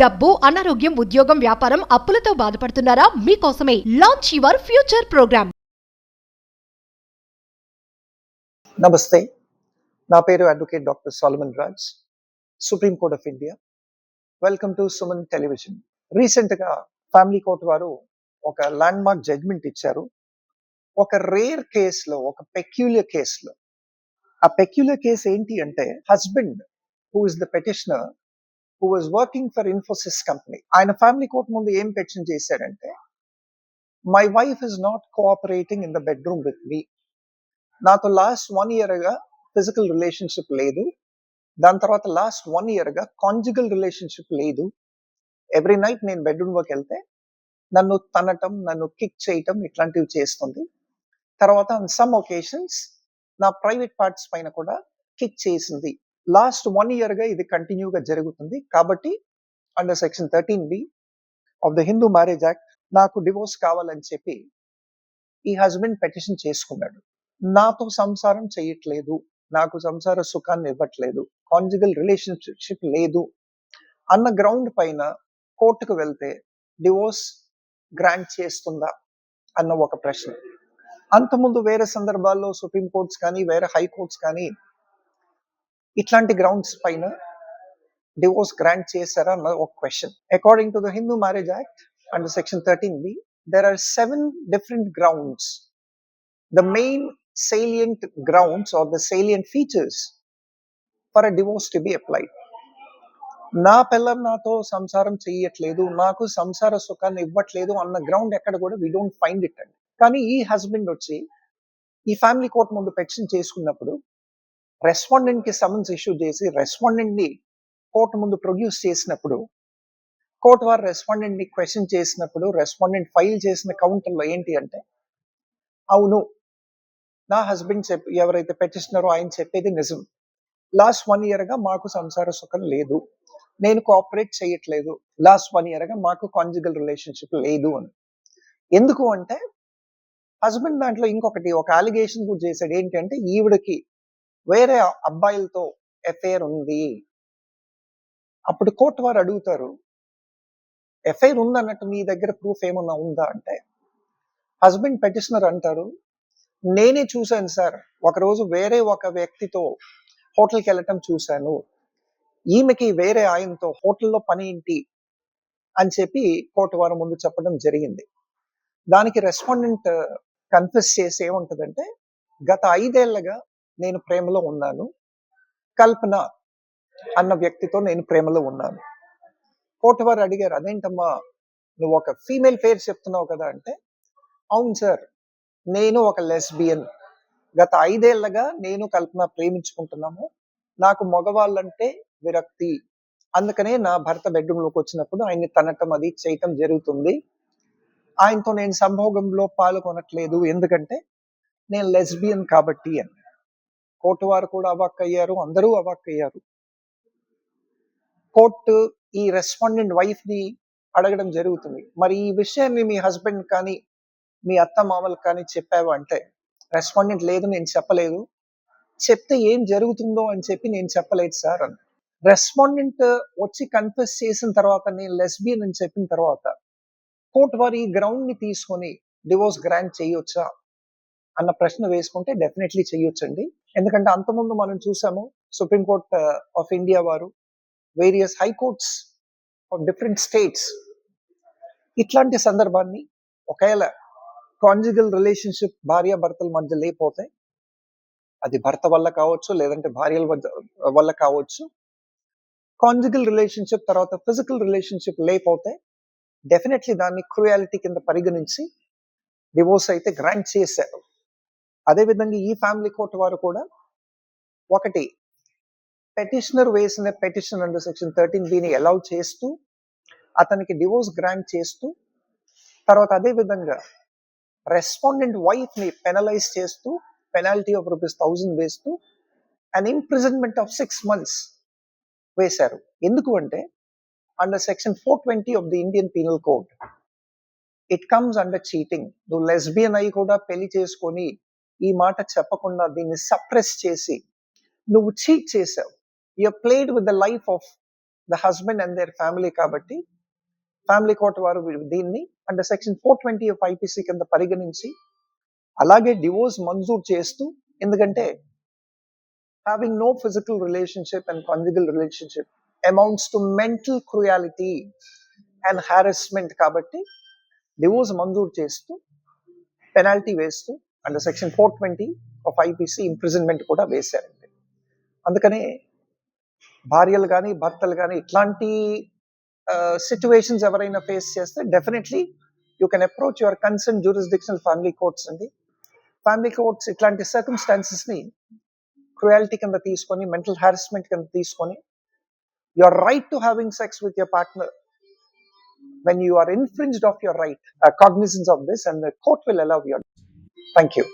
డబ్బు, అనారోగ్యం, ఉద్యోగం, వ్యాపారం, అప్పులతో బాధపడుతున్నారా? మీకోసమే లాంచ్ యువర్ ఫ్యూచర్ ప్రోగ్రామ్. నమస్తే, నా పేరు advocate doctor Solomon Raj, supreme court of India. Welcome to Suman television. రీసెంట్గా ఫ్యామిలీ కోర్ట్ వారు ఒక ల్యాండ్ మార్క్ జడ్జ్మెంట్ ఇచ్చారు. ఒక రేర్ కేసులో, ఒక పెక్యులియర్ కేసులో. ఆ పెక్యులియర్ కేసు ఏంటి అంటే, husband who is the petitioner who was working for Infosys company. ఆయన ఫ్యామిలీ కోర్ట్ ముందు ఏం పెటిషన్ చేశాడంటే, my wife is not cooperating in the bedroom with me. నాతో లాస్ట్ 1 year గా ఫిజికల్ రిలేషన్షిప్ లేదు. దాని తర్వాత లాస్ట్ 1 year గా కాంజుగల్ రిలేషన్షిప్ లేదు. ఎవ్రీ నైట్ నేను బెడ్రూమ్లోకి వెళ్తే నన్ను తనటం, నన్ను కిక్ చేయటం ఇట్లాంటివి చేస్తుంది. తర్వాత ఆన్ సమ్ ఒకేషన్స్ నా ప్రైవేట్ పార్ట్స్ పైన కూడా కిక్ చేసింది. లాస్ట్ 1 year గా ఇది కంటిన్యూగా జరుగుతుంది. కాబట్టి under section 13B of the Hindu marriage act నాకు డివోర్స్ కావాలని చెప్పి ఈ హస్బెండ్ పెటిషన్ చేసుకున్నాడు. నాతో సంసారం చేయట్లేదు, నాకు సంసార సుఖాన్ని ఇవ్వట్లేదు, కాంజుగల్ రిలేషన్షిప్ లేదు అన్న గ్రౌండ్ పైన కోర్టుకు వెళ్తే డివోర్స్ గ్రాంట్ చేస్తుందా అన్న ఒక ప్రశ్న. అంతకుముందు వేరే సందర్భాల్లో సుప్రీం కోర్ట్స్ కానీ వేరే హైకోర్ట్స్ కానీ ఇట్లాంటి గ్రౌండ్స్ పైన డివోర్స్ గ్రాంట్ చేశారా అన్న ఒక question. According to the Hindu marriage act under section 13B, there are 7 different grounds. The main salient grounds or the salient features for a divorce to be applied. నా పిల్లం నాతో సంసారం చెయ్యట్లేదు, నాకు సంసార సుఖాన్ని ఇవ్వట్లేదు అన్న గ్రౌండ్ ఎక్కడ కూడా we don't find it అండి. కానీ ఈ హస్బెండ్ వచ్చి ఈ ఫ్యామిలీ కోర్ట్ ముందు పెటిషన్ చేసుకున్నప్పుడు రెస్పాండెంట్ కి సమన్స్ ఇష్యూ చేసి రెస్పాండెంట్ ని కోర్టు ముందు ప్రొడ్యూస్ చేసినప్పుడు, కోర్టు వారు రెస్పాండెంట్ ని క్వశ్చన్ చేసినప్పుడు రెస్పాండెంట్ ఫైల్ చేసిన కౌంటర్లో ఏంటి అంటే, అవును నా హస్బెండ్ ఎవరైతే పెటిషనరో ఆయన చెప్పేది నిజం, లాస్ట్ 1 year గా మాకు సంసార సుఖం లేదు, నేను కోఆపరేట్ చేయట్లేదు, లాస్ట్ 1 year గా మాకు కాంజుగల్ రిలేషన్షిప్ లేదు అని. ఎందుకు అంటే హస్బెండ్ దాంట్లో ఇంకొకటి ఒక అలిగేషన్ కూడా చేశాడు. ఏంటి అంటే, ఈవిడకి వేరే అబ్బాయిలతో ఎఫైర్ ఉంది. అప్పుడు కోర్టు వారు అడుగుతారు, ఎఫైర్ ఉందన్నట్టు మీ దగ్గర ప్రూఫ్ ఏమన్నా ఉందా అంటే, హస్బెండ్ పెటిషనర్ అంటారు, నేనే చూశాను సార్, ఒకరోజు వేరే ఒక వ్యక్తితో హోటల్కి వెళ్ళటం చూశాను, ఈమెకి వేరే ఆయనతో హోటల్లో పని ఏంటి అని చెప్పి కోర్టు వారి ముందు చెప్పడం జరిగింది. దానికి రెస్పాండెంట్ కన్ఫెస్ చేసి ఏముంటదంటే, గత 5 ఏళ్లుగా నేను ప్రేమలో ఉన్నాను, కల్పన అన్న వ్యక్తితో నేను ప్రేమలో ఉన్నాను. కోర్టు వారు అడిగారు, అదేంటమ్మా నువ్వు ఒక ఫీమేల్ పేరు చెప్తున్నావు కదా అంటే, అవును సార్, నేను ఒక లెస్బియన్, గత 5 ఏళ్లుగా నేను కల్పన ప్రేమించుకుంటున్నాము, నాకు మగవాళ్ళంటే విరక్తి, అందుకనే నా భర్త బెడ్రూమ్లోకి వచ్చినప్పుడు ఆయన్ని తనటం అది చేయటం జరుగుతుంది, ఆయనతో నేను సంభోగంలో పాల్గొనట్లేదు ఎందుకంటే నేను లెస్బియన్ కాబట్టి అని. కోర్టు వారు కూడా అవాక్కయ్యారు, అందరూ అవాక్కయ్యారు. కోర్టు ఈ రెస్పాండెంట్ వైఫ్ ని అడగడం జరుగుతుంది, మరి ఈ విషయాన్ని మీ హస్బెండ్ కానీ మీ అత్త మామలకు కానీ చెప్పావు అంటే, రెస్పాండెంట్ లేదు నేను చెప్పలేదు, చెప్తే ఏం జరుగుతుందో అని చెప్పి నేను చెప్పలేదు సార్ అని. రెస్పాండెంట్ వచ్చి కన్ఫెస్ చేసిన తర్వాత, నేను లెస్బియన్ అని చెప్పిన తర్వాత కోర్టు వారు ఈ గ్రౌండ్ ని తీసుకొని డివోర్స్ గ్రాంట్ చేయొచ్చా అన్న ప్రశ్న వేసుకుంటే డెఫినెట్లీ చేయొచ్చండి. ఎందుకంటే అంతకుముందు మనం చూసాము, సుప్రీం కోర్ట్ ఆఫ్ ఇండియా వారు, various high courts of different states ఇట్లాంటి సందర్భాన్ని, ఒకవేళ కాంజుగల్ రిలేషన్షిప్ భార్యాభర్తల మధ్య లేకపోతే, అది భర్త వల్ల కావచ్చు లేదంటే భార్యల వల్ల కావచ్చు, కాంజుగల్ రిలేషన్షిప్ తర్వాత ఫిజికల్ రిలేషన్షిప్ లేకపోతే డెఫినెట్లీ దాన్ని క్రూయాలిటీ కింద పరిగణించి డివోర్స్ అయితే గ్రాంట్ చేశారు. అదేవిధంగా ఈ ఫ్యామిలీ కోర్టు వారు కూడా ఒకటి పెటిషనర్ వేసిన పెటిషన్ అండర్ సెక్షన్ 13Bని అలౌ చేస్తూ అతనికి డివోర్స్ గ్రాంట్ చేస్తూ, తర్వాత అదే విధంగా రెస్పాండెంట్ వైఫ్ ని పెనలైజ్ చేస్తూ పెనాల్టీ ఆఫ్ ₹1000 వేస్తూ అండ్ ఇంప్రిజన్మెంట్ ఆఫ్ 6 months వేశారు. ఎందుకు అంటే under section 420 of the Indian penal code it comes under cheating. నువ్వు లెస్బియన్ అయి కూడా పెళ్లి చేసుకొని ఈ మాట చెప్పకుండా దీన్ని సప్రెస్ చేసి నువ్వు చీట్ చేసావు, you played with the life of the husband and their family కాబట్టి ఫ్యామిలీ కోర్టు వారు దీన్ని అండర్ సెక్షన్ 420 ఆఫ్ ఐపీసీ కింద పరిగణించి అలాగే డివోర్స్ మంజూరు చేస్తూ, ఎందుకంటే having no physical relationship and conjugal relationship amounts to mental cruelty and harassment కాబట్టి డివోర్స్ మంజూరు చేస్తూ పెనాల్టీ వేస్తూ under section 420 of IPC imprisonment కూడా వేశారండి. అందుకనే భార్యలు కానీ భర్తలు కానీ ఇట్లాంటి సిచ్యువేషన్స్ ఎవరైనా ఫేస్ చేస్తే definitely you can approach your concern jurisdictional family courts అండి. ఫ్యామిలీ కోర్ట్స్ ఇట్లాంటి సర్కమ్స్టాన్సెస్ని క్రుయాలిటీ కింద తీసుకొని, మెంటల్ హారెస్మెంట్ కింద తీసుకొని, your right to having sex with your partner, when you are infringed of your right, cognizance of this, and the court will allow you. Thank you.